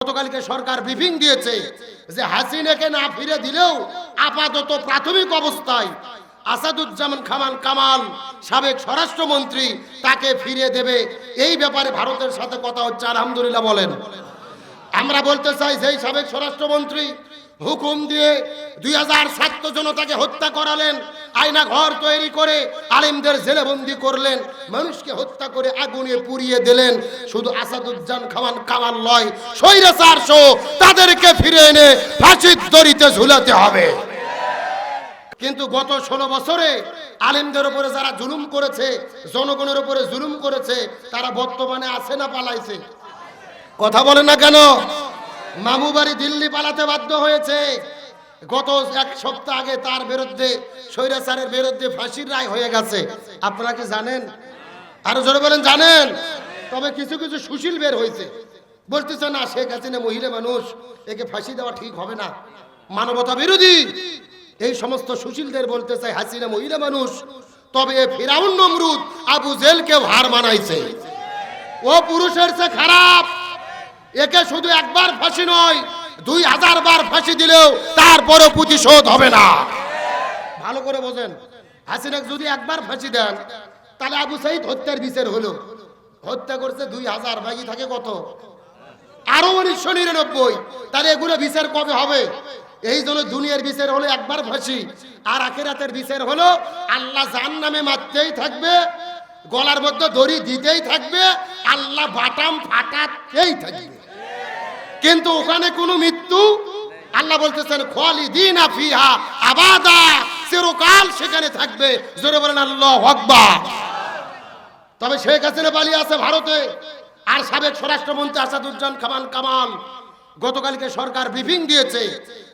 গতকালকে সরকার ব্রিফিং দিয়েছে যে হাসিনাকে না ফিরে দিলেও আপাতত প্রাথমিক অবস্থায় আসাদুজ্জামান খান কামাল সাবেক স্বরাষ্ট্রমন্ত্রী তাকে ফিরিয়ে দেবে। এই ব্যাপারে ভারতের সাথে কথা হচ্ছে, আলহামদুলিল্লাহ বলেন। আমরা বলতে চাই যে সাবেক স্বরাষ্ট্রমন্ত্রী হুকুম দিয়ে 2000 ছাত্র জনতাকে হত্যা করালেন, আয়না ঘর তৈরি করে আলেমদের জেলেবন্দি করলেন, মানুষকে হত্যা করে আগুনে পুড়িয়ে দিলেন। শুধু আসাদুজ্জামান খান কামাল নয়, স্বৈরাচার সহ তাদেরকে ফিরে এনে ফাঁসির দড়িতে ঝুলাতে হবে। কিন্তু গত 16 বছরে আলেমদের উপরে যারা জুলুম করেছে, জনগণের উপরে জুলুম করেছে, তারা বর্তমানে আছে না পালাইছে? কথা বলেন না কেন? মামু বাড়ি দিল্লি পালাতে বাধ্য হয়েছে। গত এক সপ্তাহ আগে তার বিরুদ্ধে, স্বৈরাচারের বিরুদ্ধে ফাঁসির রায় হয়ে গেছে। আপনারা কি জানেন? আরো জোরে বলেন জানেন? তবে কিছু কিছু সুশীল বের হয়েছে, বলতেছে না শেখ হাসিনা মহিলা মানুষ, একে ফাঁসি দেওয়া ঠিক হবে না, মানবতা বিরোধী। এই সমস্ত সুশীলদের বলতে চাই হাসিনা মহিলা মানুষ, তবে ফিরাউন নমরুদ আবু জেলকে হার মানাইছে। ও পুরুষের চেয়ে খারাপ। একে শুধু একবার ফাঁসি নয়, 2000 বার ফাঁসি দিলেও তারপরে প্রতিশোধ হবে না। ভালো করে বোঝেন, হাসিনাকে যদি একবার ফাঁসি দেন তাহলে আবু সাইদ হত্যার বিচার হলো। হত্যা করছে 2000, বাকি থাকে কত? আরো 1999। তাহলে এগুলো বিচার কবে হবে? এই জন্য দুনিয়ার বিচার হলো একবার ফাঁসি, আর আখিরাতের বিচার হলো আল্লাহ জাহান্নামে মারতেই থাকবে, গলার মধ্যে দড়ি দিতেই থাকবে, আল্লাহ বাটাম ফাটাতেই থাকবে। কিন্তু ওখানে কোনো মৃত্যু, আল্লাহ বলতেছেন খালিদিনা ফিহা আবাদা, চিরকাল সেখানে থাকবে। জোরে বলেন আল্লাহু আকবার। তবে শেখ হাসিনা পালিয়ে আছে ভারতে, আর সাবেক স্বরাষ্ট্রমন্ত্রী আসাদুজ্জামান খান কামাল গতকালকে সরকার ব্রিফিং দিয়েছে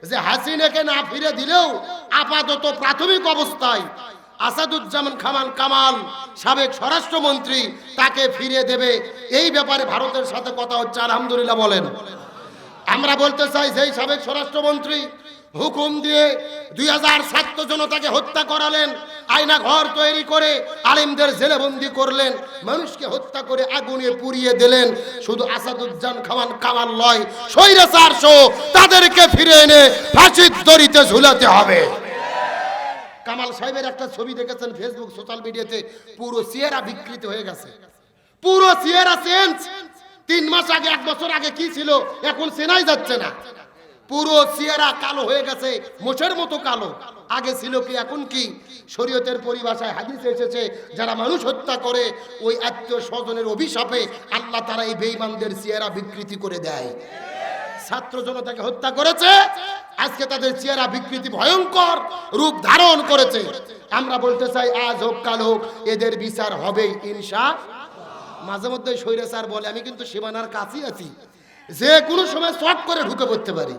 যে হাসিনাকে না ফিরে দিলেও আপাতত প্রাথমিক অবস্থায় আসাদুজ্জামান খান কামাল সাবেক স্বরাষ্ট্রমন্ত্রী তাকে ফিরিয়ে দেবে। এই ব্যাপারে ভারতের সাথে কথা হচ্ছে, আলহামদুলিল্লাহ বলেন। আমরা বলতে চাই যে সাবেক স্বরাষ্ট্রমন্ত্রী হুকুম দিয়ে 2000 ছাত্র জনতাকে হত্যা করালেন, আয়না ঘর তৈরি করে আলেমদের জেলেবন্দি করলেন, মানুষকে হত্যা করে আগুনে পুড়িয়ে দিলেন। শুধু আসাদুজ্জামান খান কামাল নয়, স্বৈরাচার সহ তাদেরকে ফিরে এনে ফাঁসির দড়িতে ঝুলাতে হবে। কামাল সাহেবের একটা ছবি দেখেছেন ফেসবুক সোশ্যাল মিডিয়াতে, পুরো চেহারা বিকৃত হয়ে গেছে, পুরো চেহারা চেঞ্জ। 3 মাস আগে, 1 বছর আগে কি ছিল এখন চেনাই যাচ্ছে না। পুরো চেহারা কালো হয়ে গেছে, মোষের মতো কালো। আগে ছিল কি এখন কি? শরীয়তের পরিভাষায় হাদিসে এসেছে, যারা মানুষ হত্যা করে ওই আত্মীয় স্বজনের অভিশাপে আল্লাহ তারা এই বেঈমানদের চেহারা বিকৃতি করে দেয়। ছাত্র জনতাকে হত্যা করেছে, আজকে তাদের চেহারা বিকৃতি ভয়ঙ্কর রূপ ধারণ করেছে। আমরা বলতে চাই আজ হোক কাল হোক এদের বিচার হবেই ইনশাআল্লাহ। মাঝে মধ্যে স্বৈরাচার বলে আমি কিন্তু সীমানার কাছেই আছি, যে কোনো সময় শর্ট করে ঢুকে পড়তে পারি।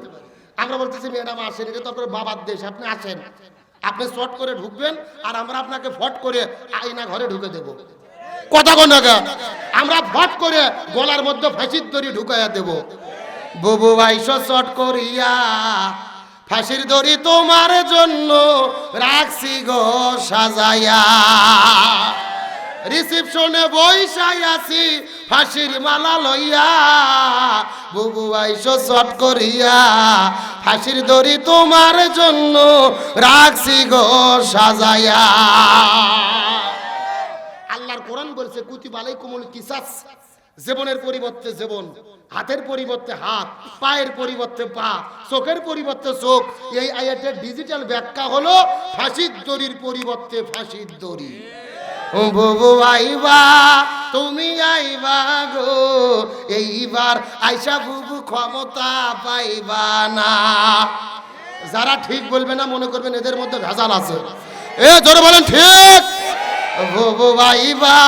আমরা বলতেছি ম্যাডাম আসেন, এটা তো আপনার বাবার দেশ, আপনি আসেন, আপনি শর্ট করে ঢুকবেন আর আমরা আপনাকে ফট করে আয়না ঘরে ঢুকে দেব। কথা কোন জায়গা? আমরা ফট করে গলার মধ্যে ফাঁসির দড়ি ঢুকাইয়া দেব। বুবু ভাইস শর্ট করিয়া ফাঁসির দড়ি তোমার জন্য রাখছি গো সাজাইয়া, রিসেপশনে বইসাই আছি ফাঁসির মালা লইয়া, বুবু আইসো শট করিয়া ফাঁসির দড়ি তোমার জন্য রাখছি গো সাজাইয়া। আল্লাহর কোরআন বলছে কুতিবা আলাইকুমুল কিসাস, জীবনের পরিবর্তে জীবন, হাতের পরিবর্তে হাত, পায়ের পরিবর্তে পা, চোখের পরিবর্তে চোখ। এই আয়াতের ডিজিটাল ব্যাখ্যা হলো ফাঁসির দড়ির পরিবর্তে ফাঁসির দড়ি। বুবু আইবা তুমি আইবা গো, এইবার আইসা বুবু ক্ষমতা পাইবা না। যারা ঠিক বলবে না মনে করবেন এদের মধ্যে ভেজাল আছে। এ জোরে বলেন ঠিক। বুবু আইবা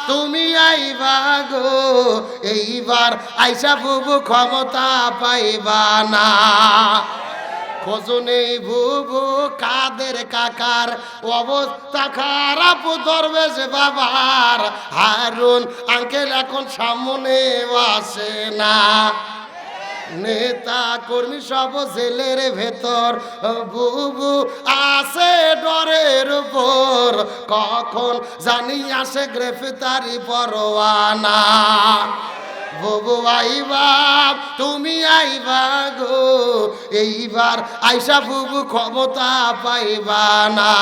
তুমি আইবা গো, এইবার আইসা বুবু ক্ষমতা পাইবা না। খোঁজনে বুবু কাদের কাকার অবস্থা খারাপ, দরবেশ বাবার হারুন আঙ্কেল এখন সামনে আসে না। নেতা কর্মী সব জেলের ভেতর, বুবু আসে ডরের উপর, কখন জানি আসে গ্রেফতারি পরোয়ানা। বুবু আইবা তুমি আইবা গো, এইবার আইসা বুবু ক্ষমতা পাইবা না।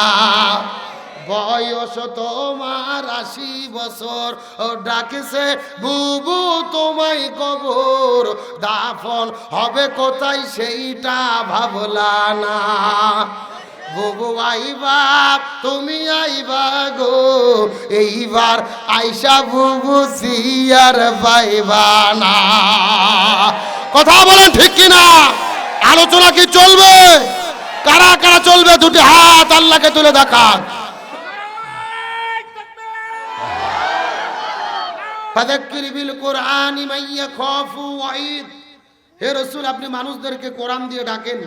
বয়স তোমার 80 বছর, ও ডাকেছে বুবু তোমায় কবর, দাফন হবে কোথায় সেইটা ভাবলা না। বুবু আইবা তুমি আইবা গো, এইবার আইসা বুবু সিয়ার পাইবা না। কথা বলেন ঠিক কিনা? আলোচনা কি চলবে? কারা কারা চলবে দুটি হাত আল্লাহকে তুলে দেখান। ফাযাক্কির বিল কুরআনি মান ইয়াখাফু ওয়াঈদ। হে রাসূল, আপনি মানুষদেরকে কোরআন দিয়ে ডাকেন,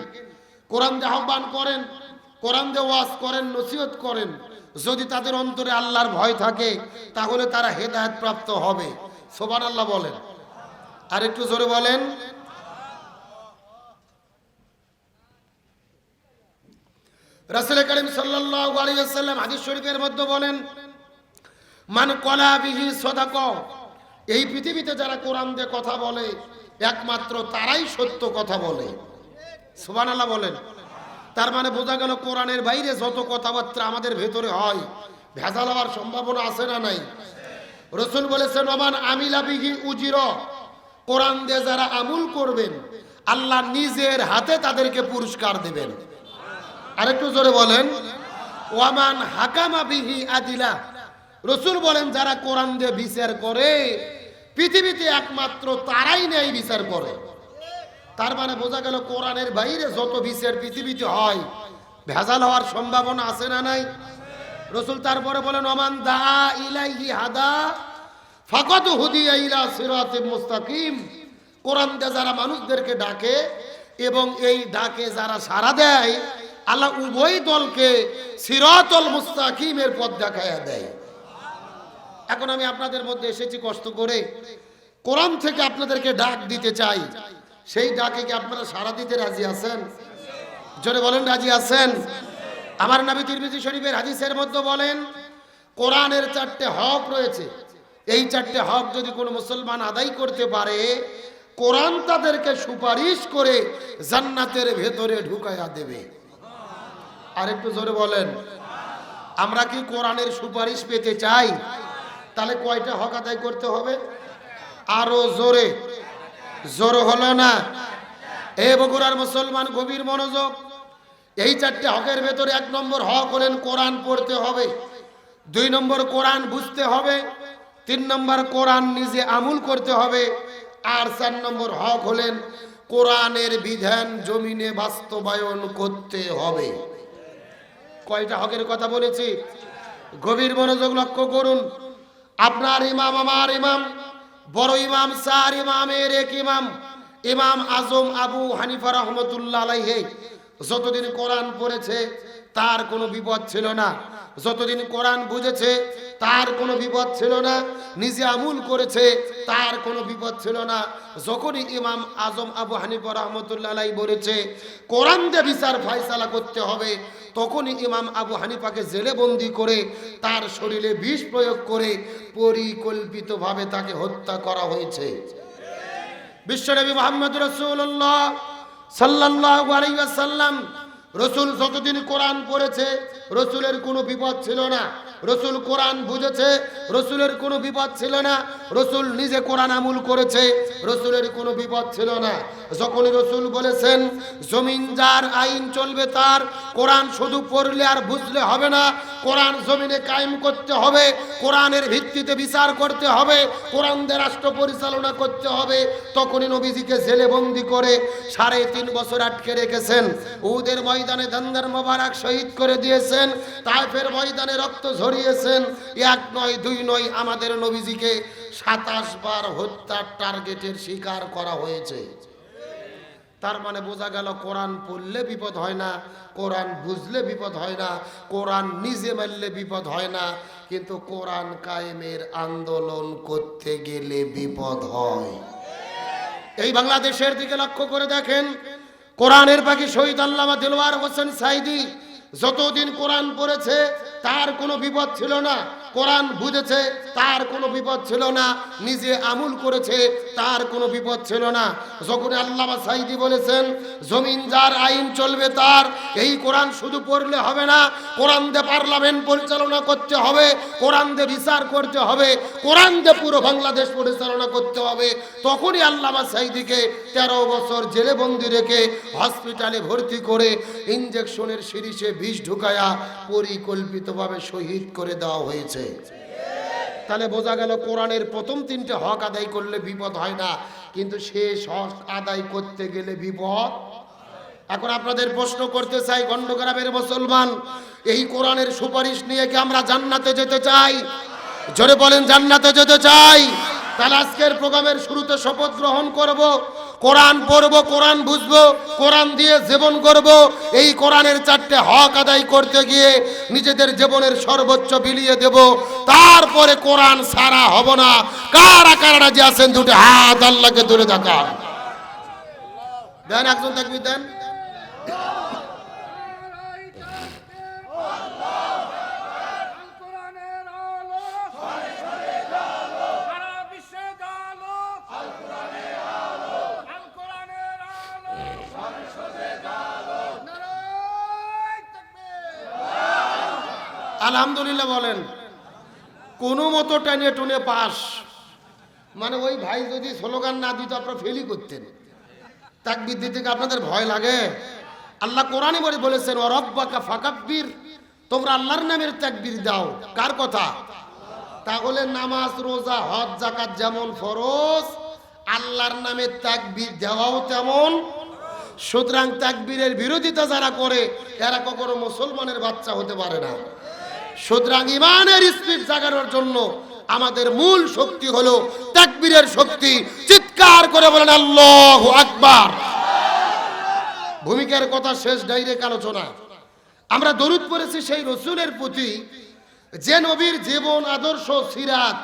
কোরআন দিয়ে আহ্বান করেন, কোরআন দিয়ে ওয়াজ করেন, নসিহত করেন। যদি তাদের অন্তরে আল্লাহর ভয় থাকে তাহলে তারা হেদায়েত প্রাপ্ত হবে। সুবহানাল্লাহ বলেন, আর একটু জোরে বলেন। রাসূল করিম সাল্লাল্লাহু আলাইহি ওয়াসাল্লাম হাদিস শরীফের মধ্যে বলেন, মান ক্বালা বিহি সাদাকা। এই পৃথিবীতে যারা কোরআন দিয়ে কথা বলে একমাত্র তারাই সত্য কথা বলে। সুবহানাল্লাহ বলেন। তার মানে বোঝা গেল কোরআনের বাইরে যত কথাবার্তা আমাদের ভেতরে হয় ভেজাল হওয়ার সম্ভাবনা আছে না নাই? রাসূল বলেছেন, ওমান আমিলা বিহি উজিরা। কোরআন দিয়ে যারা আমল করবেন আল্লাহ নিজের হাতে তাদেরকে পুরস্কার দেবেন। আরেকটু জোরে বলেন। ওয়ামান হাকামা বিহি আদিলা। রাসূল বলেন, যারা কোরআন দিয়ে বিচার করে পৃথিবীতে একমাত্র তারাই ন্যায় বিচার করে। তার মানে বোঝা গেল কোরআনের বাইরে যত বিচার পৃথিবীতে হয় ভেজাল হওয়ার সম্ভাবনা আছে না নাই? রাসূল তারপরে বলেন, ওমান দা ইলাইহি হাদা ফাকাদ হুদিয়া ইলা সিরাতিল মুস্তাকিম। কোরআন দিয়ে যারা মানুষদেরকে ডাকে এবং এই ডাকে যারা সাড়া দেয় আল্লাহ উভয় দলকে সিরাতুল মুস্তাকিমের পথ দেখায়া দেয়। এখন আমি আপনাদের মধ্যে এসেছি কষ্ট করে, কোরআন থেকে আপনাদেরকে ডাক দিতে চাই। সেই ডাকে কি আপনারা সাড়া দিতে রাজি আছেন? জোরে বলেন, রাজি আছেন? আমার নবী তিরমিজি শরীফের হাদিসের মধ্যে বলেন, কোরআনের 4টে হক রয়েছে। এই 4টে হক যদি কোনো মুসলমান আদায় করতে পারে কোরআন তাদেরকে সুপারিশ করে জান্নাতের ভেতরে ঢুকাইয়া দেবে। আরেকটু জোরে বলেন। আমরা কি কোরআনের সুপারিশ পেতে চাই? তাহলে কয়টা হক আদায় করতে হবে? আরো জোরে। জোরে হলো না? এ বগুড়ার মুসলমান গভীর মনোযোগ। এই 4টে হকের ভেতরে 1 নম্বর হক হলেন কোরআন পড়তে হবে, 2 নম্বর কোরআন বুঝতে হবে, 3 নম্বর কোরআন নিজে আমল করতে হবে, আর 4 নম্বর হক হলেন কোরআনের বিধান জমিনে বাস্তবায়ন করতে হবে। কয়টা হকের কথা বলেছি? গভীর মনোযোগ লক্ষ্য করুন। আপনার ইমাম, আমার ইমাম, বড় ইমাম 4 ইমামের এক ইমাম, ইমাম আজম আবু হানিফা রহমতুল্লাহ আলাইহি যতদিন কোরআন পড়েছে তার কোনো বিপদ ছিল না, যতদিন কোরআন বুঝেছে তার কোনো বিপদ ছিল না, নিজে আমল করেছে তার কোনো বিপদ ছিল না। যখনই ইমাম আজম আবু হানিফা রহমতুল্লাহ আলাইহি বলেছে কোরআন দিয়ে বিচার ফয়সালা করতে হবে, তখনই ইমাম আবু হানিফাকে জেলে বন্দি করে তার শরীরে বিষ প্রয়োগ করে পরিকল্পিতভাবে তাকে হত্যা করা হয়েছে। বিশ্বনবী মুহাম্মদ রাসূলুল্লাহ সাল্লাল্লাহু আলাইহি ওয়াসাল্লাম, রাসূল যতদিন কোরআন পড়েছে রাসূলের কোনো বিপদ ছিল না, রাসূল কোরআন বুঝেছে রাসূলের কোনো বিপদ ছিল না, রাসূল নিজে কোরআন আমল করেছে রাসূলের কোনো বিপদ ছিল না। যখন রাসূল বলেছেন জমিন যার আইন চলবে তার, কোরআন শুধু পড়লে আর বুঝলে হবে না, কোরআন জমিনে কায়েম করতে হবে, কোরআনের ভিত্তিতে বিচার করতে হবে, কোরআন দিয়ে রাষ্ট্র পরিচালনা করতে হবে, তখনই নবীজিকে জেলে বন্দি করে 3.5 বছর আটকে রেখেছেন। উহুদের ময়দানে দন্দর মোবারক শহীদ করে দিয়েছেন, তায়েফের ময়দানে রক্ত ঝরিয়েছেন। 1 নয় 2 নয়, আমাদের নবীজিকে 27 বার হত্যার টার্গেটের শিকার করা হয়েছে। তার মানে বোঝা গেল কোরআন পড়লে বিপদ হয় না, কোরআন বুঝলে বিপদ হয় না, কোরআন নিজে মানলে বিপদ হয় না, কিন্তু কোরআন কায়েমের আন্দোলন করতে গেলে বিপদ হয়। এই বাংলাদেশের দিকে লক্ষ্য করে দেখেন, কোরআনের পাখি শহীদ আল্লামা দেলোয়ার হোসেন সাইদি যতদিন কোরআন পড়েছে তার কোনো বিপদ ছিল না, কোরআন বুঝেছে তার কোনো বিপদ ছিল না, নিজে আমল করেছে তার কোনো বিপদ ছিল না। যখন আল্লামা সাঈদী বলেছেন জমিন যার আইন চলবে তার, এই কোরআন শুধু পড়লে হবে না, কোরআন দিয়ে পার্লামেন্ট পরিচালনা করতে হবে, কোরআন দিয়ে বিচার করতে হবে, কোরআন দিয়ে পুরো বাংলাদেশ পরিচালনা করতে হবে। তখনই আল্লামা সাঈদীকে 13 বছর জেলে বন্দি রেখে হসপিটালে ভর্তি করে ইনজেকশনের সিরিজে বিষ ঢুকায়া পরিকল্পিতভাবে শহীদ করে দেওয়া হয়েছে। তাহলে বোঝা গেল কোরআনের প্রথম 3টে হক আদায় করলে বিপদ হয় না, কিন্তু শেষ হক আদায় করতে গেলে বিপদ। এখন আপনাদের প্রশ্ন করতে চাই, গন্ডগ্রামের মুসলমান, এই কোরআনের সুপারিশ নিয়ে কি আমরা জান্নাতে যেতে চাই? জোরে বলেন, জান্নাতে যেতে চাই। তাহলে আজকের প্রোগ্রামের শুরুতে শপথ গ্রহণ করব, কোরআন পড়বো, কোরআন বুঝবো, কোরআন দিয়ে জীবন করব। এই কোরআনের 4টে হক আদায় করতে গিয়ে নিজেদের জীবনের সর্বোচ্চ বিলিয়ে দেব। তারপরে কোরআন সারা হব না। কারা কারা যে আছেন দুটো হাত আল্লাহকে তুলে দেখান। দেন, একজন তাকবীর দেন। আলহামদুলিল্লাহ বলেন। কোনো মতো টেনে টুনে পাস, মানে ওই ভাই যদি স্লোগান না দিত আপনারা ফেলই করতেন। তাকবীর দিতে কি আপনাদের ভয় লাগে? আল্লাহ কোরআনে বলেছেন ওয়া রাব্বাকা ফাকাব্বির, তোমরা আল্লাহর নামের তাকবীর দাও। কার কথা? তাহলে নামাজ, রোজা, হজ, যাকাত যেমন ফরজ, আল্লাহর নামের তাকবীর দেওয়াও তেমন। সুতরাং তাকবীরের বিরোধিতা যারা করে এরা কখনো মুসলমানের বাচ্চা হতে পারে না। সুতরাং ইমানের স্পিড জাগানোর জন্য আমাদের মূল শক্তি হলো তাকবীরের শক্তি। চিৎকার করে বলেন আল্লাহু আকবার। ভূমিকার কথা শেষ, ডাইরেক্ট আলোচনা। আমরা দরুদ পড়েছি সেই রাসূলের প্রতি যে নবীর জীবন, আদর্শ, সিরাত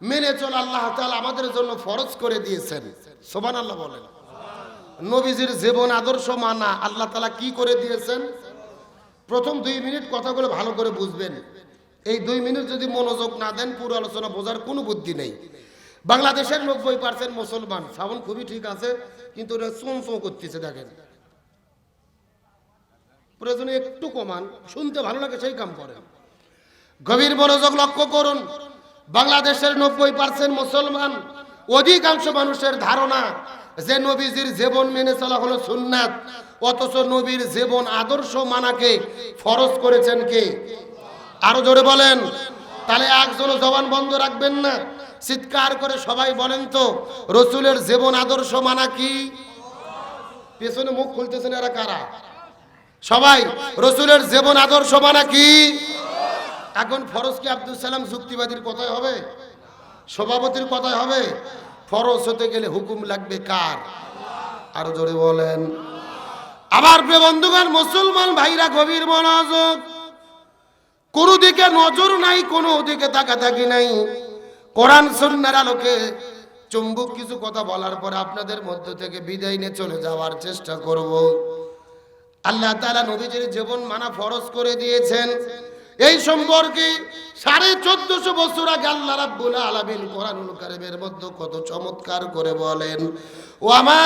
মেনে চলা আল্লাহ তাআলা আমাদের জন্য ফরজ করে দিয়েছেন। সুবহানাল্লাহ বলেন। নবীজির জীবন আদর্শ মানা আল্লাহ তাআলা কি করে দিয়েছেন? প্রথম 2 মিনিট কথাগুলো ভালো করে বুঝবেন। এই 2 মিনিট যদি মনোযোগ না দেন পুরো আলোচনা বোঝার কোনো বুদ্ধি নেই। বাংলাদেশের 90% মুসলমান, সাউন্ড খুবই ঠিক আছে কিন্তু ওরা চোঁ করতেছে, দেখেন। প্রয়োজনে একটু কমান, শুনতে ভালো লাগে সেই কাম করেন। গভীর মনোযোগ লক্ষ্য করুন। বাংলাদেশের 90% মুসলমান, অধিকাংশ মানুষের ধারণা যে নবীজির জীবন মেনে চলা হলো সুন্নাত, অথচ নবীর জীবন আদর্শ মানাকে ফরজ করেছেন কে? আরো জোরে বলেন। তাহলে একজনও জবান বন্ধ রাখবেন না, চিৎকার করে সবাই বলেন তো রাসূলের জীবন আদর্শ মানা কি? পেছনে মুখ খুলতেছেন এরা কারা? সবাই। রাসূলের জীবন আদর্শ মানা কি? এখন ফরজ কি আব্দুল সালাম যুক্তিবাদীর কথাই হবে? সভাপতির কথাই হবে? ফরজ হতে গেলে হুকুম লাগবে কার? আরো জোরে বলেন। আবার প্রিয় বন্ধুগণ, মুসলমান ভাইরা গভীর মনোযোগ। কোনো দিকে নজর নাই, কোনো দিকে তাকাতাকি নাই। কোরআন সুন্নাহর আলোকে চুম্বক কিছু কথা বলার পর আপনাদের মধ্য থেকে বিদায় নিয়ে চলে যাওয়ার চেষ্টা করব। আল্লাহ তাআলা নবীজির জীবন মানা ফরজ করে দিয়েছেন। এই সম্পর্কে 1450 বছর আগে আল্লাহ রাব্বুল আলামিন কোরআনুল কারীমের মধ্যে কত চমৎকার করে বলেন, ওয়ামা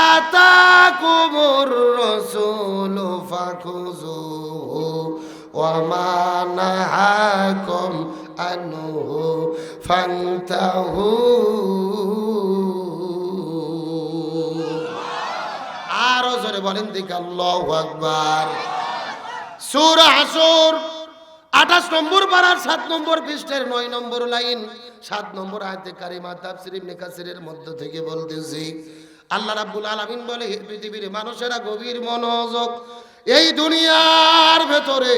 আতাকুমুর রাসূলু ফাখুযুহু ওয়ামা নাহাকুম আনহু ফান্তাহু। আরো জোরে বলেন দিক আল্লাহু আকবার। সূরা হাসর 28 নম্বর পারার 7 নম্বর পৃষ্ঠার 9 নম্বর লাইন 7 নম্বর আয়াতে কারিমা তাফসীর ইবনে কাসিরের মধ্য থেকে বলতেছি, আল্লাহ রাব্বুল আলামিন বলে, হে পৃথিবীর মানুষেরা গভীর মনোযোগ। এই দুনিয়ার ভেতরে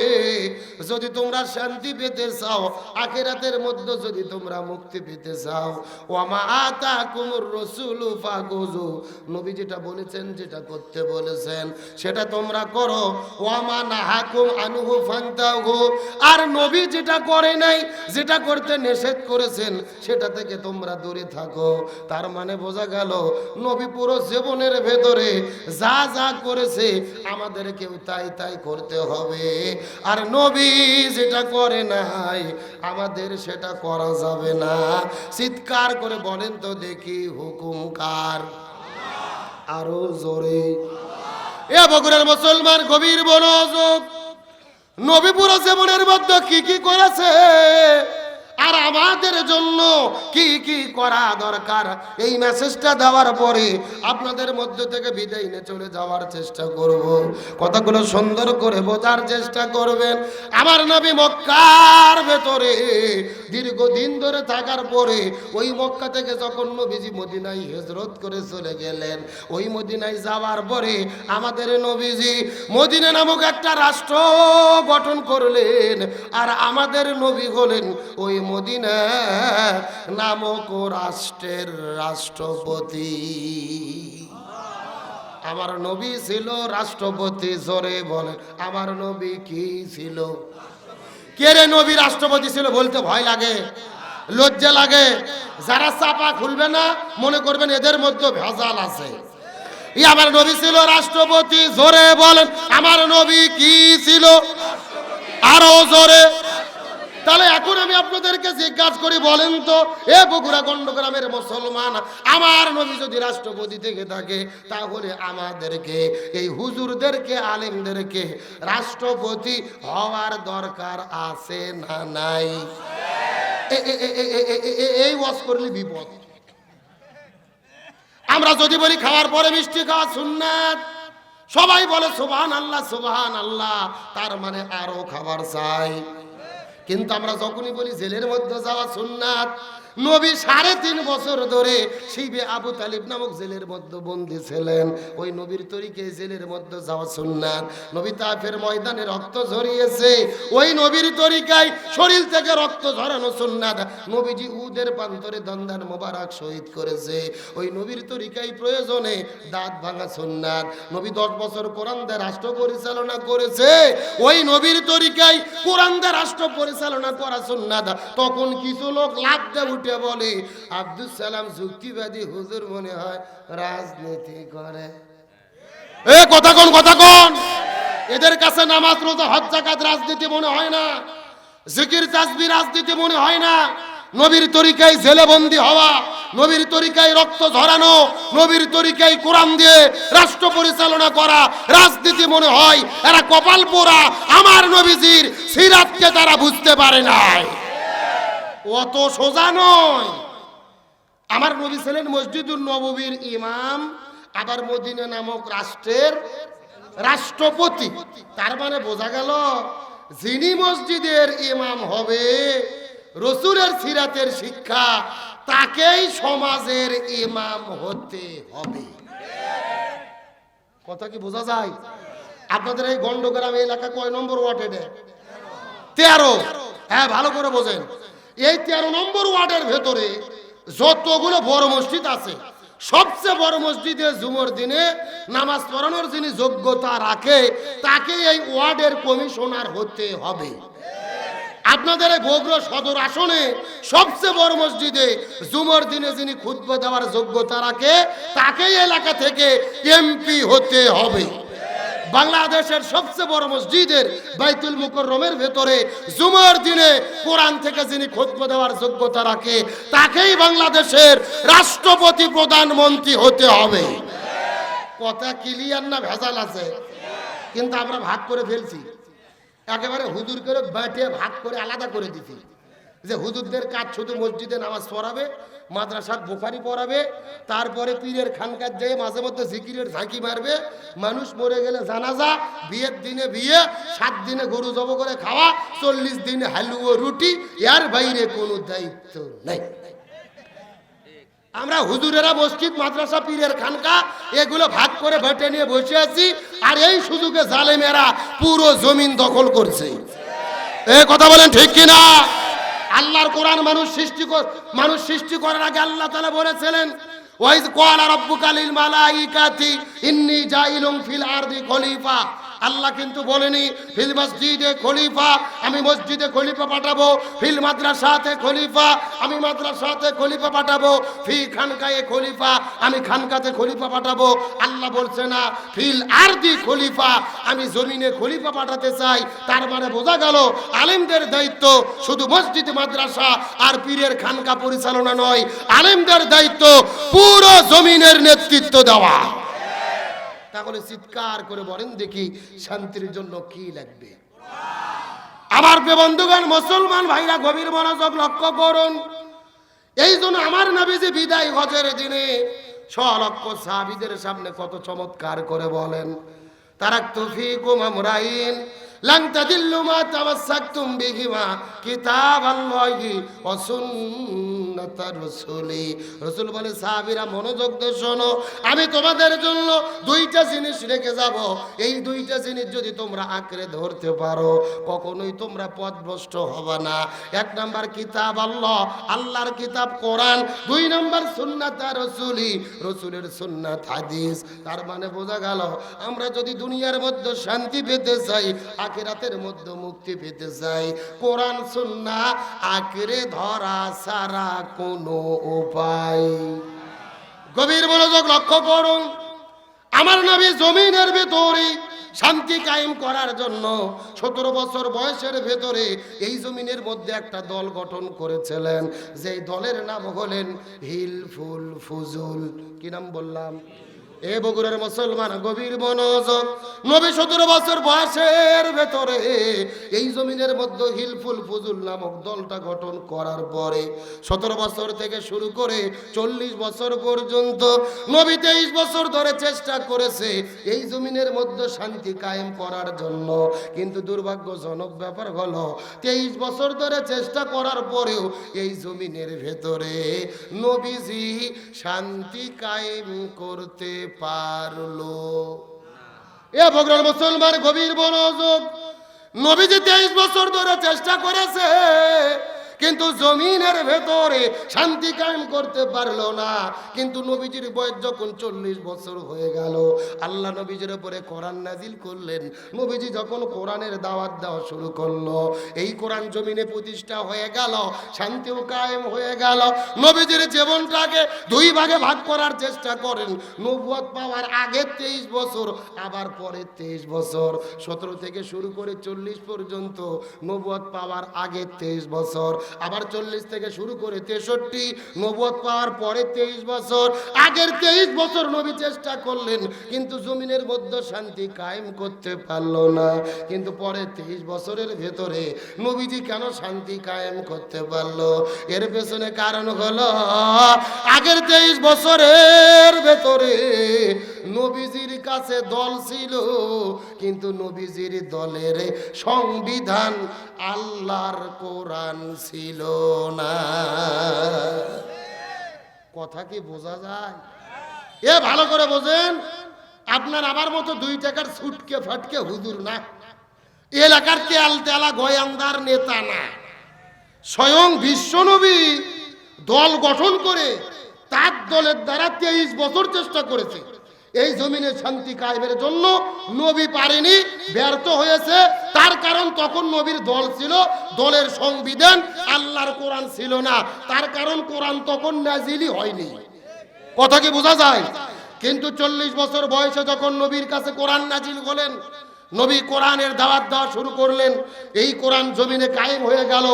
যদি তোমরা শান্তি পেতে চাও, আখিরাতের মধ্যে যদি তোমরা মুক্তি পেতে চাও, ওয়ামা আতাকুমুর রাসূলু ফাখুযু, নবী যেটা বলেছেন, যেটা করতে বলেছেন সেটা তোমরা করো। ওয়ামা নাহাকুম আনহু ফান্তাহু, আর নবী যেটা করে নাই, যেটা করতে নিষেধ করেছেন সেটা থেকে তোমরা দূরে থাকো। তার মানে বোঝা গেল নবী পুরো জীবনের ভেতরে যা যা করেছে আমাদের কেউ তাই তাই করতে হবে। আর নবী যেটা করে নাই আমাদের সেটা করা যাবে না। চিৎকার করে বলেন তো দেখি, হুকুম কার? আরো জোরে। এ বগুড়ার মুসলমান গভীর মনোযোগ। নবী পুরো জীবনের মধ্যে কি কি করেছে আর আমাদের জন্য কি কি করা দরকার, এই মেসেজটা দেওয়ার পরে আপনাদের মধ্য থেকে বিদায় নিয়ে চলে যাওয়ার চেষ্টা করব। কথাগুলো সুন্দর করে বোঝার চেষ্টা করবেন। আমার নবী মক্কার ভেতরে দীর্ঘদিন ধরে থাকার পরে ওই মক্কা থেকে যখন নবীজি মদিনায় হিজরত করে চলে গেলেন, ওই মদিনায় যাওয়ার পরে আমাদের নবীজি মদিনা নামক একটা রাষ্ট্র গঠন করলেন। আর আমাদের নবী হলেন ওই মদিনা নামক রাষ্ট্রের রাষ্ট্রপতি। আমার নবী ছিল রাষ্ট্রপতি। জোরে বলেন, আমার নবী কি ছিল? কে রে নবী রাষ্ট্রপতি ছিল? বলতে ভয় লাগে, লজ্জা লাগে। যারা চাপা খুলবে না মনে করবেন এদের মধ্যে ভেজাল আছে। আমার নবী ছিল রাষ্ট্রপতি। জোরে বলেন, আমার নবী কি ছিল? আরো জোরে। তাহলে এখন আমি আপনাদেরকে জিজ্ঞাসা করি, বলেন তো এ বগুড়া গন্ডগ্রামের মুসলমান, আমার নবী যদি রাষ্ট্রপতি থেকে থাকে তাহলে আমাদেরকে এই হুজুরদেরকে আলেমদেরকে রাষ্ট্রপতি হওয়ার দরকার আছে না নাই? এই ওয়াজ করলে বিপদ। আমরা যদি বলি খাওয়ার পরে মিষ্টি খাওয়া সুন্নাত, সবাই বলে সুবহানাল্লাহ সুবহানাল্লাহ, তার মানে আরো খাবার চাই। কিন্তু আমরা যখনই বলি জেলের মধ্যে যাওয়া সুন্নাত, নবী 3.5 বছর ধরে শিবে আবু তালিব নামক জেলের মধ্যে বন্দী ছিলেন। ওই নবীর তরিকে জেলের মধ্যে যাওয়া সুন্নাত। নবী তায়েফের ময়দানে রক্ত ঝরিয়েছে, ওই নবীর তরিকায় শরীর থেকে রক্ত ঝরানো সুন্নাত। নবীজি উহুদের প্রান্তরে দন্দান মোবারক শহীদ করেছে, ওই নবীর তরিকায় প্রয়োজনে দাঁত ভাঙা সুন্নাত। নবী 10 বছর কোরআন দিয়ে রাষ্ট্র পরিচালনা করেছে, ওই নবীর তরিকায় কোরআন দিয়ে রাষ্ট্র পরিচালনা করা সুন্নাত। তখন কিছু লোক লাভ দিয়ে উঠে বলে আব্দুল সালাম যুক্তিবাদী হুজুর, মনে হয় রাজনীতি করে। এ কথা কোন কথা কোন? এদের কাছে নামাজ রোজা হজ যাকাত রাজনীতি মনে হয় না, জিকির তাসবিহ রাজনীতি মনে হয় না। নবীর তরিকায় জেলে বন্দী হওয়া, নবীর তরিকায় রক্ত ঝরানো, নবীর তরিকায় কোরআন দিয়ে রাষ্ট্র পরিচালনা করা রাজনীতি মনে হয়। এরা কপাল পোড়া, আমার নবীজির সিরাতকে তারা বুঝতে পারে নাই। অত সোজা নয়। আমার নবী ছিলেন মসজিদুল নববীর ইমাম, আবার মদিনা নামক রাষ্ট্রের রাষ্ট্রপতি। তার মানে বোঝা গেল যিনি মসজিদের ইমাম হবে, রসুলের সিরাতের শিক্ষা, তাকেই সমাজের ইমাম হতে হবে। কথা কি বোঝা যায়? আপনাদের এই গন্ডগ্রাম এলাকা কয় নম্বর ওয়ার্ডে? 13। হ্যাঁ, ভালো করে বোঝেন। এই 13 নম্বর ওয়ার্ডের ভেতরে যতগুলো বড় মসজিদ আছে, সবচেয়ে বড় মসজিদে জুমার দিনে নামাজ পড়ানোর যিনি যোগ্যতা রাখে তাকে এই ওয়ার্ডের কমিশনার হতে হবে। আপনাদের এই বগুড়া সদর আসনে সবচেয়ে বড় মসজিদে জুমার দিনে যিনি খুতবা দেওয়ার যোগ্যতা রাখে তাকেই এলাকা থেকে এমপি হতে হবে। বাংলাদেশের সবচেয়ে বড় মসজিদের বাইতুল মুকাররমের ভেতরে জুমার দিনে কোরআন থেকে যিনি খুতবা দেওয়ার যোগ্যতা রাখে তাকেই বাংলাদেশের রাষ্ট্রপতি প্রধানমন্ত্রী হতে হবে। কথা ক্লিয়ার না ভেজাল আছে? কিন্তু আমরা ভাগ করে ফেলছি, একেবারে হুজুর করে বাঁটে ভাগ করে আলাদা করে দিছি যে হুজুরদের কাজ শুধু মসজিদে নামাজ পড়াবে, মাদ্রাসার বুখারি পড়াবে, তারপরে পীরের খানকার যেয়ে মাঝে মধ্যে জিকিরের ঝাঁকি মারবে, মানুষ মরে গেলে জানাজা, বিয়ের দিনে বিয়ে, 7 দিনে গরু জব করে খাওয়া, 40 দিনে হালুয়া রুটি, এর বাইরে কোনো দায়িত্ব নেই। আমরা হুজুরেরা মসজিদ মাদ্রাসা পীরের খানকা এগুলো ভাগ করে বেটে নিয়ে বসে আছি, আর এই সুযোগে জালেমেরা পুরো জমিন দখল করছে। এই কথা বলেন ঠিক কিনা? আল্লাহর কোরআন মানুষ সৃষ্টি করার আগে আল্লাহ তাআলা বলেছিলেন, ওয়াইজ ক্বালা রাব্বুকা লিল মালাইকাতি ইন্নী জাইলুন ফিল আরদি খলিফা। আল্লাহ কিন্তু বলেনি ফিল মসজিদে খলিফা, আমি মসজিদে খলিফা পাঠাবো, ফিল মাদ্রাসাতে খলিফা, আমি মাদ্রাসাতে খলিফা পাঠাবো, ফি খানকায়ে খলিফা, আমি খানকাতে খলিফা পাঠাবো। আল্লাহ বলছে না ফিল আরদি খলিফা, আমি জমিনে খলিফা পাঠাতে চাই। তার মানে বোঝা গেল আলেমদের দায়িত্ব শুধু মসজিদ মাদ্রাসা আর পীরের খানকা পরিচালনা নয়, আলেমদের দায়িত্ব পুরো জমিনের নেতৃত্ব দেওয়া। তাহলে চিৎকার করে বলেন দেখি শান্তির জন্য কি লাগবে? আমার বন্ধুগণ, মুসলমান ভাইরা গভীর মনোযোগ লক্ষ্য করুন। এই জন্য আমার নবীজি বিদায় হজের দিনে 6 লক্ষ সাহাবীদের সামনে কত চমৎকার করে বলেন, তারাকতু ফীকুম আমরাইন লান তাদিল্লু মা তামাসসাকতুম বিহিমা কিতাবাল্লাহি ওয়া সুন্নাতার রাসূলি। রাসূল বলে সাহাবীরা মনোযোগ দিয়ে শোনো, আমি তোমাদের জন্য 2টা জিনিস রেখে যাব। এই 2টা জিনিস যদি তোমরা আঁকড়ে ধরতে পারো কখনোই তোমরা পথভ্রষ্ট হবে না। 1 নাম্বার কিতাব আল্লাহ, আল্লাহর কিতাব কোরআন। 2 নাম্বার সুন্নাতার রাসূলি, রাসূলের সুন্নাত হাদিস। তার মানে বোঝা গেল আমরা যদি দুনিয়ার মধ্যে শান্তি পেতে চাই, আখিরাতের মধ্যে মুক্তি পেতে চাই, কোরআন সুন্নাহ আঁকড়ে ধরা ছাড়া কোনো উপায়। গভীর মনোযোগ লক্ষ্য করুন। আমার নবী জমিনের ভিতরে শান্তি কায়েম করার জন্য 17 বছর বয়সের ভেতরে এই জমিনের মধ্যে একটা দল গঠন করেছিলেন, যেই দলের নাম হলেন হিলফুল ফুজুল। কি নাম বললাম? এ বগুড়ার মুসলমান গভীর মনোযোগ। নবী 17 বছর বয়সের ভেতরে এই জমিনের মধ্যে হিলফুল ফুজুল নামক দলটা গঠন করার পরে 17 বছর থেকে শুরু করে 40 বছর পর্যন্ত নবী 23 বছর ধরে চেষ্টা করেছে এই জমিনের মধ্যে শান্তি কায়েম করার জন্য। কিন্তু দুর্ভাগ্যজনক ব্যাপার হলো 23 বছর ধরে চেষ্টা করার পরেও এই জমিনের ভেতরে নবীজি শান্তি কায়েম করতে পারলো। এ বগুড়ার মুসলমান গভীর মনোযোগ। নবীজি 23 বছর ধরে চেষ্টা করেছে কিন্তু জমিনের ভেতরে শান্তি কায়েম করতে পারলো না। কিন্তু নবীজির বয়স যখন 40 বছর হয়ে গেল, আল্লাহ নবীজির উপরে কোরআন নাজিল করলেন। নবীজি যখন কোরআনের দাওয়াত দেওয়া শুরু করলো, এই কোরআন জমিনে প্রতিষ্ঠা হয়ে গেল, শান্তিও কায়েম হয়ে গেল। নবীজির জীবনটাকে 2 ভাগে ভাগ করার চেষ্টা করেন। নবুয়ত পাওয়ার আগে 23 বছর, আবার পরে 23 বছর। 17 থেকে শুরু করে 40 পর্যন্ত নবুয়ত পাওয়ার আগে 23 বছর, আবার 40 থেকে শুরু করে 63, নবুয়ত পাওয়ার পরে 23 বছর। আগের 23 বছর নবী চেষ্টা করলেন কিন্তু জমিনের মধ্যে শান্তি কায়েম করতে পারলো না। কিন্তু পরে 23 বছরের ভেতরে নবীজি কেন শান্তি কায়েম করতে পারলো? এর পেছনে কারণ হলো আগের 23 বছরের ভেতরে নবীজির কাছে দল ছিল কিন্তু নবীজির দলের সংবিধান আল্লাহর কোরআন ছিল না। কথা কি বোঝা যায়? এ ভালো করে বোঝেন। আপনার আমার মতো 2 টাকার ছুটকে ফাটকে হুজুর না, এলাকার তেল তেলা গোয়ান্দার নেতা না। স্বয়ং বিশ্বনবী দল গঠন করে তার দলের দ্বারা 23 বছর চেষ্টা করেছে এই জমিনে শান্তি কায়েমের জন্য। নবী পারেনি, ব্যর্থ হয়েছে। তার কারণ তখন নবীর দল ছিল, দলের সংবিধান আল্লাহর কোরআন ছিল না। তার কারণ কোরআন তখন নাজিলই হয়নি। কথা কি বোঝা যায়? কিন্তু 40 বছর বয়সে যখন নবীর কাছে কোরআন নাজিল হলেন, নবী কোরআনের দাওয়াত দেওয়া শুরু করলেন। এই কোরআন জমিনে কায়েম হয়ে গেল,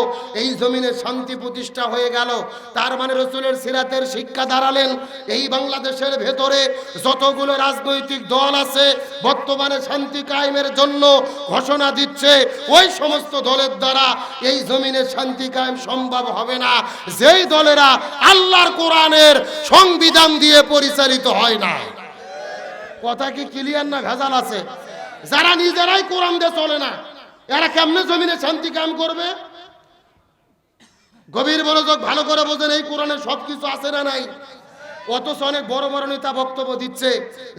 এই জমিনে শান্তি প্রতিষ্ঠা হয়ে গেল। তার মানে রাসূলের সিরাতের শিক্ষা দাঁড়ালেন। এই বাংলাদেশের ভেতরে যতগুলো রাজনৈতিক দল আছে বর্তমানে শান্তি কায়েমের জন্য ঘোষণা দিচ্ছে, ওই সমস্ত দলের দ্বারা এই জমিনে শান্তি কায়েম সম্ভব হবে না যেই দলেরা আল্লাহর কোরআনের সংবিধান দিয়ে পরিচালিত হয় না। কথা কি ক্লিয়ার না ভেজাল আছে? যারা নিজেরাই কোরআন দিয়ে চলে না, এরা কেমনে জমিনে শান্তি কায়েম করবে? গভীর মনোযোগ ভালো করে বোঝেন। এই কোরআনে সবকিছু আছে না নাই? অথচ অনেক বড় বড় নেতা বক্তব্য দিচ্ছে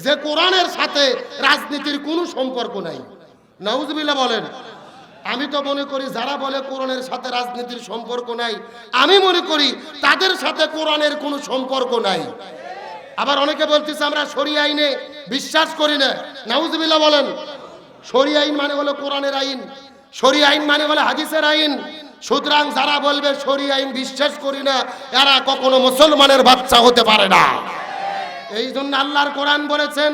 যে কোরআনের সাথে রাজনীতির কোনো সম্পর্ক নাই। নাউজুবিল্লাহ বলেন। আমি তো মনে করি যারা বলে কোরআনের সাথে রাজনীতির সম্পর্ক নাই, আমি মনে করি তাদের সাথে কোরআনের কোনো সম্পর্ক নাই। আবার অনেকে বলতেছে আমরা শরিয়া আইনে বিশ্বাস করি না। নাউজুবিল্লাহ বলেন। শরীয়ত আইন মানে হলো কোরআনের আইন, শরীয়ত আইন মানে হলো হাদিসের আইন। সুতরাং যারা বলবে শরীয়ত আইন বিশ্বাস করি না, এরা কখনো মুসলমানের বাচ্চা হতে পারে না। এই জন্য আল্লাহর কোরআন বলেছেন,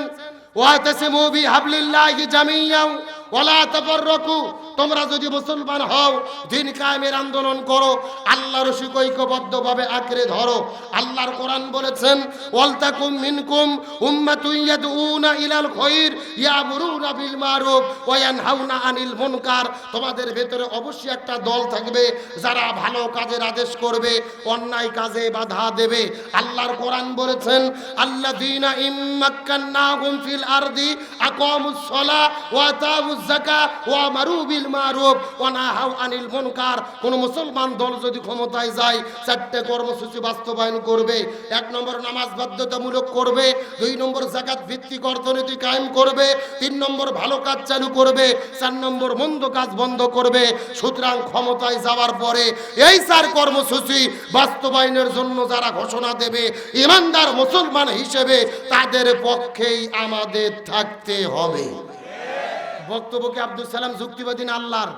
ওয়াতাসিমু বিহাবলিল্লাহি জামিআন ওয়ালা তাফাররাকু, তোমরা যদি মুসলমান হও, দ্বীন কায়েমের আন্দোলন করো, আল্লাহর রশিক ঐক্যবদ্ধভাবে আঁকড়ে ধরো। আল্লাহর কোরআন বলেছেন, ওয়ালতাকুম মিনকুম উম্মাতুন ইয়াদউনা ইলাল খায়র ইয়ামুরুনা বিল মারুফ ওয়া ইয়ানহাউনা আনিল মুনকার, তোমাদের ভেতরে অবশ্যই একটা দল থাকবে যারা ভালো কাজের আদেশ করবে, অন্যায় কাজে বাধা দেবে। আল্লাহর কোরআন বলেছেন, আল্লাযীনা ইম্মাক্কান্নাহুম ফিল আরদি আকামুস সালাহ ওয়া আতাউজ যাকাত ওয়া আমারু বিল মারুফ ওয়া নাহাউ আনিল মুনকার। কোন মুসলমান দল যদি ক্ষমতায় যায়, চারটি কর্মসূচি বাস্তবায়ন করবে। 1 নম্বর নামাজ বাধ্যতামূলক করবে, 2 নম্বর যাকাত ভিত্তিক অর্থনীতি কায়েম করবে, 3 নম্বর ভালো কাজ চালু করবে, 4 নম্বর মন্দ কাজ বন্ধ করবে। সুতরাং ক্ষমতায় যাওয়ার পরে এই 4 কর্মসূচি বাস্তবায়নের জন্য যারা ঘোষণা দেবে, ইমানদার মুসলমান হিসেবে তাদের পক্ষেই আমাদের থাকতে হবে। বক্তব্যকে আব্দুল সালাম যুক্তিবাদী না আল্লাহর?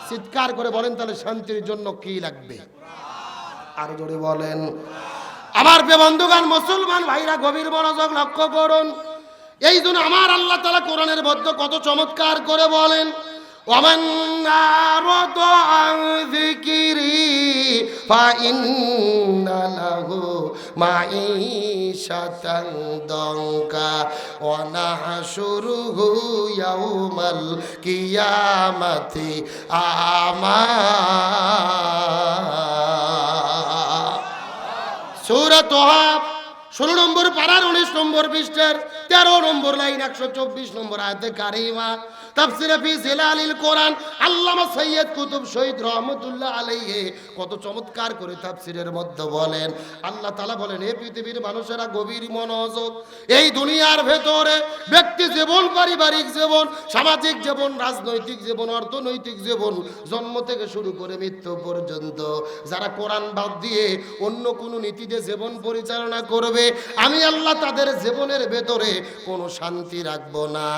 চিৎকার করে বলেন তাহলে শান্তির জন্য কি লাগবে? আর জোরে বলেন। আমার প্রিয় বন্ধুগণ, মুসলমান ভাইরা গভীর মনোযোগ লক্ষ্য করুন। এই জন্য আমার আল্লাহ তাআলা কোরআনের মধ্যে কত চমৎকার করে বলেন, ওয়ামান আরাদা আন যিকরি ফাইন্না লাহু মাঈশাতান দানকা ওয়া নাহশুরুহু ইয়াউমাল কিয়ামাতি আমা। সূরা তাহা 16 নম্বর পারার 19 নম্বর পৃষ্ঠার 13 নম্বর লাইন 124 নম্বর আয়াতে কারিমা, তাফসিরে ফি জিলালিল কোরআন আল্লামা সৈয়দ কুতুব শহীদ রহমাতুল্লাহ আলাইহি কত চমৎকার করে তাফসিরের মধ্যে বলেন, আল্লাহ তাআলা বলেন, হে পৃথিবীর মানুষেরা গভীর মনোযোগ। এই দুনিয়ার ভেতরে ব্যক্তি জীবন, পারিবারিক জীবন, সামাজিক জীবন, রাজনৈতিক জীবন, অর্থনৈতিক জীবন, জন্ম থেকে শুরু করে মৃত্যু পর্যন্ত যারা কোরআন বাদ দিয়ে অন্য কোনো নীতিতে জীবন পরিচালনা করবে, আমি আল্লাহ তাদের জীবনের ভেতরে কোনো শান্তি রাখবো না,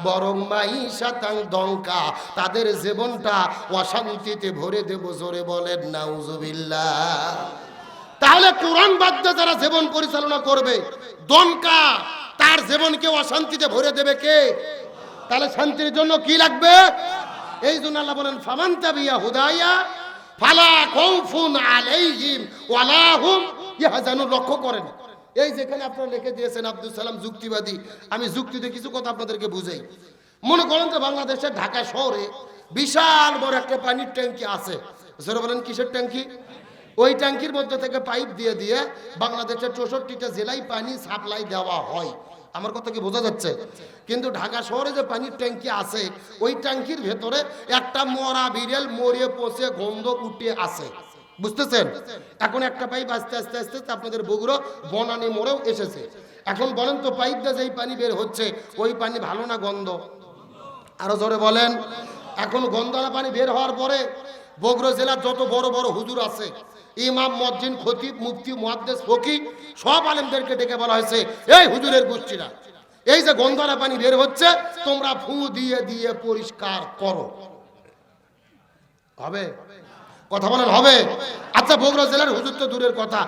বরং মাঈশাতান দঙ্কা, তাদের জীবনটা অশান্তিতে ভরে দেব। জোরে বলেন নাউজুবিল্লাহ। তাহলে কোরআন বাধ্য যারা জীবন পরিচালনা করবে, দঙ্কা, তার জীবনকে অশান্তিতে ভরে দেবে কে? তাহলে শান্তির জন্য কি লাগবে? এই জন্য আল্লাহ বলেন, ফামান তাবিয়া হুদায়া ফালা খাউফুন আলাইহিম ওয়ালা হুম ইয়াহজানুন। লক্ষ্য করেন, এই যেখানে আপনারা লিখে দিয়েছেন আব্দুল সালাম যুক্তিবাদী, আমি যুক্তিতে কিছু কথা আপনাদেরকে বুঝাই। মনে করেন যে বাংলাদেশের ঢাকা শহরে বিশাল বড় একটা পানির ট্যাঙ্কি আছে। জোরে বলেন, কিসের ট্যাঙ্কি? ওই ট্যাঙ্কির মধ্যে থেকে পাইপ দিয়ে দিয়ে বাংলাদেশের 64টা জেলায় পানি সাপ্লাই দেওয়া হয়। আমার কথা কি বোঝা যাচ্ছে? কিন্তু ঢাকা শহরে যে পানির ট্যাঙ্কি আছে, ওই ট্যাঙ্কির ভেতরে একটা মরা বিড়াল মরিয়ে পচে গন্ধ উঠে আছে, বুঝতেছেন? এখন একটা পাইপ আস্তে আস্তে আস্তে আপনাদের বগুড়া বনানী মোড়েও এসেছে। এখন বলেন তো, পাইপ দিয়ে যেই পানি বের হচ্ছে, ওই পানি ভালো না গন্ধ? আরো জোরে বলেন। এখন গন্ধওয়ালা পানি বের হওয়ার পরে বগুড়া জেলার যত বড় বড় হুজুর আছে, ইমাম, মুয়াজ্জিন, খতিব, মুফতি, মুহাদ্দিস, ফকিহ, সব আলেমদেরকে ডেকে বলা হয়েছে, এই হুজুরের গোষ্ঠীরা, এই যে গন্ধওয়ালা পানি বের হচ্ছে, তোমরা ফু দিয়ে দিয়ে পরিষ্কার করো। হবে? কথা বলেন হবে? আচ্ছা, বগুড়া জেলার হুজুর তো দূরের কথা,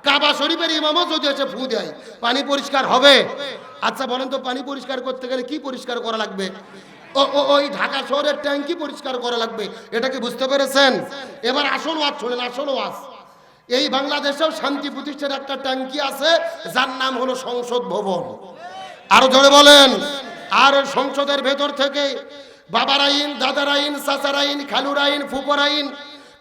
কাবা শরীফের ইমামও যদি এসে ফু দেয়, পানি পরিষ্কার হবে? আচ্ছা বলেন তো, পানি পরিষ্কার করতে গেলে কি পরিষ্কার করা লাগবে? ওই ঢাকা শহরের ট্যাঙ্কি পরিষ্কার করা লাগবে। এটা কি বুঝতে পেরেছেন? এবার আসল ওয়াজ শোনেন, আসল ওয়াজ। এই বাংলাদেশেও শান্তি প্রতিষ্ঠার একটা ট্যাঙ্কি আছে, যার নাম হলো সংসদ ভবন। আরো জোরে বলেন। আর সংসদের ভেতর থেকে বাবার আইন, দাদার আইন, চাচার আইন, খালুর আইন, ফুপর আইন,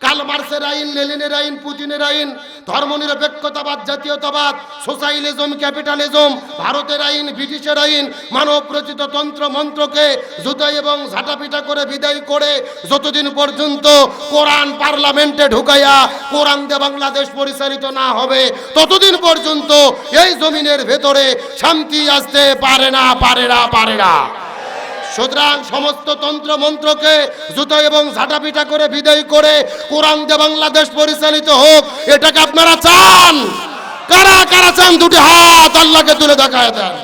কার্ল মার্ক্সের আইন, লেনিনের আইন, পুতিনের আইন, ধর্মনিরপেক্ষতাবাদ, জাতীয়তাবাদ, সোশ্যালিজম, ক্যাপিটালিজম, ভারতের আইন, ব্রিটিশের আইন, মানব রচিত তন্ত্র মন্ত্রকে জুতাই এবং ঝাঁটাপিটা করে বিদায় করে যতদিন পর্যন্ত কোরআন পার্লামেন্টে ঢুকাইয়া কোরআন দিয়ে বাংলাদেশ পরিচালিত না হবে, ততদিন পর্যন্ত এই জমিনের ভেতরে শান্তি আসতে পারে না, পারে না, পারে না। সুতরাং সমস্ত তন্ত্র মন্ত্রকে জুতো এবং ঝাঁটাপিটা করে বিদায় করে কোরআন দিয়ে বাংলাদেশ পরিচালিত হোক, এটাকে আপনারা চান? কারা কারা চান? দুটি হাত আল্লাহকে তুলে দেখায় দেন।